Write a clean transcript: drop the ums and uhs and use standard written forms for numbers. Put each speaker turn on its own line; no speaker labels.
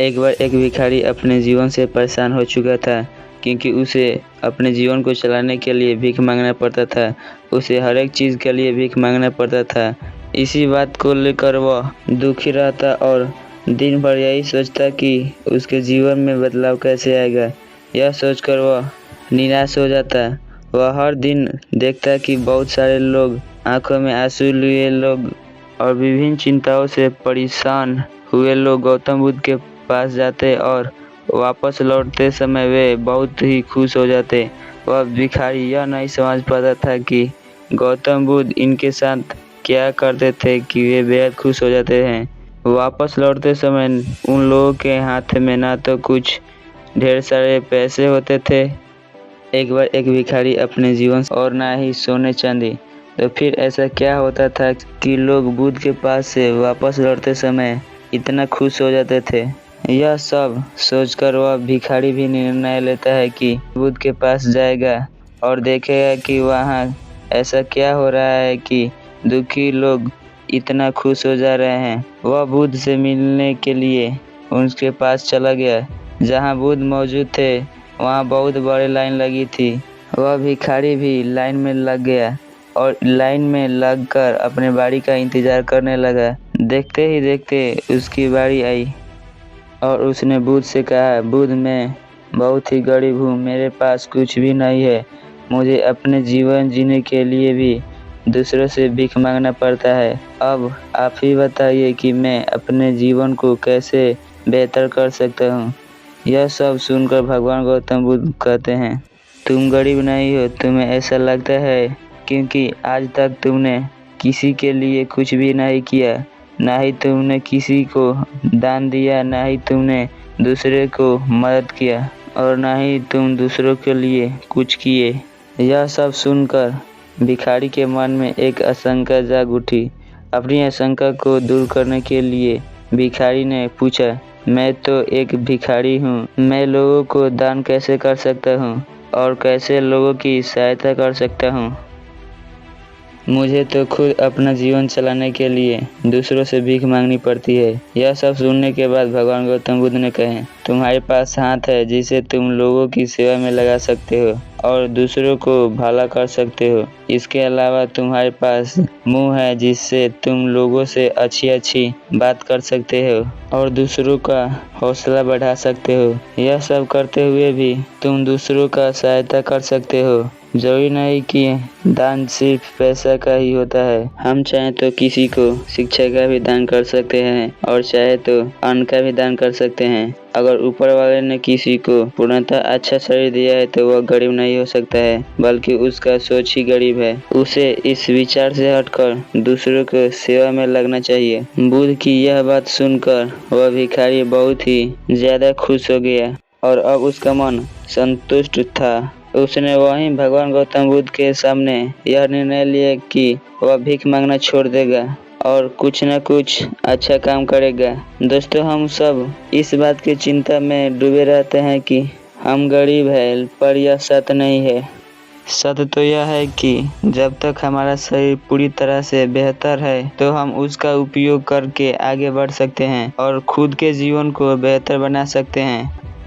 एक बार एक भिखारी अपने जीवन से परेशान हो चुका था, क्योंकि उसे अपने जीवन को चलाने के लिए भीख मांगना पड़ता था। उसे हर एक चीज़ के लिए भीख मांगना पड़ता था। इसी बात को लेकर वह दुखी रहता और दिन भर यही सोचता कि उसके जीवन में बदलाव कैसे आएगा। यह सोचकर वह निराश हो जाता। वह हर दिन देखता कि बहुत सारे लोग आंखों में आंसू लिए लोग और विभिन्न चिंताओं से परेशान हुए लोग गौतम बुद्ध के पास जाते और वापस लौटते समय वे बहुत ही खुश हो जाते। वह भिखारी यह नहीं समझ पाता था कि गौतम बुद्ध इनके साथ क्या करते थे कि वे बेहद खुश हो जाते हैं। वापस लौटते समय उन लोगों के हाथ में ना तो कुछ ढेर सारे पैसे होते थे। एक बार एक भिखारी अपने जीवन और ना ही सोने चांदी। तो फिर ऐसा क्या होता था कि लोग बुद्ध के पास से वापस लौटते समय इतना खुश हो जाते थे। यह सब सोचकर वह भिखारी भी निर्णय लेता है कि बुद्ध के पास जाएगा और देखेगा कि वहाँ ऐसा क्या हो रहा है कि दुखी लोग इतना खुश हो जा रहे हैं। वह बुद्ध से मिलने के लिए उनके पास चला गया। जहाँ बुद्ध मौजूद थे वहाँ बहुत बड़ी लाइन लगी थी। वह भिखारी भी लाइन में लग गया और लाइन में लगकर अपने बारी का इंतज़ार करने लगा। देखते ही देखते उसकी बारी आई और उसने बुद्ध से कहा, बुद्ध, मैं बहुत ही गरीब हूँ, मेरे पास कुछ भी नहीं है। मुझे अपने जीवन जीने के लिए भी दूसरों से भीख मांगना पड़ता है। अब आप ही बताइए कि मैं अपने जीवन को कैसे बेहतर कर सकता हूँ। यह सब सुनकर भगवान गौतम बुद्ध कहते हैं, तुम गरीब नहीं हो, तुम्हें ऐसा लगता है क्योंकि आज तक तुमने किसी के लिए कुछ भी नहीं किया, ना ही तुमने किसी को दान दिया, ना ही तुमने दूसरे को मदद किया और ना ही तुम दूसरों के लिए कुछ किए। यह सब सुनकर भिखारी के मन में एक आशंका जाग उठी। अपनी आशंका को दूर करने के लिए भिखारी ने पूछा, मैं तो एक भिखारी हूँ, मैं लोगों को दान कैसे कर सकता हूँ और कैसे लोगों की सहायता कर सकता हूँ। मुझे तो खुद अपना जीवन चलाने के लिए दूसरों से भीख मांगनी पड़ती है। यह सब सुनने के बाद भगवान गौतम बुद्ध ने कहे, तुम्हारे पास हाथ है जिसे तुम लोगों की सेवा में लगा सकते हो और दूसरों को भला कर सकते हो। इसके अलावा तुम्हारे पास मुंह है जिससे तुम लोगों से अच्छी बात कर सकते हो और दूसरों का हौसला बढ़ा सकते हो। यह सब करते हुए भी तुम दूसरों का सहायता कर सकते हो। जरूरी नहीं कि दान सिर्फ पैसा का ही होता है। हम चाहे तो किसी को शिक्षा का भी दान कर सकते हैं और चाहे तो अन्न का भी दान कर सकते हैं। अगर ऊपर वाले ने किसी को पूर्णतः अच्छा शरीर दिया है तो वह गरीब नहीं हो सकता है, बल्कि उसका सोच ही गरीब है। उसे इस विचार से हटकर दूसरों को सेवा में लगना चाहिए। बुद्ध की यह बात सुनकर वह भिखारी बहुत ही ज्यादा खुश हो गया और अब उसका मन संतुष्ट था। उसने वहीं भगवान गौतम बुद्ध के सामने यह निर्णय लिया कि वह भीख मांगना छोड़ देगा और कुछ न कुछ अच्छा काम करेगा। दोस्तों, हम सब इस बात की चिंता में डूबे रहते हैं कि हम गरीब हैं, पर यह सत्य नहीं है। सत्य तो यह है कि जब तक हमारा शरीर पूरी तरह से बेहतर है तो हम उसका उपयोग करके आगे बढ़ सकते हैं और खुद के जीवन को बेहतर बना सकते हैं।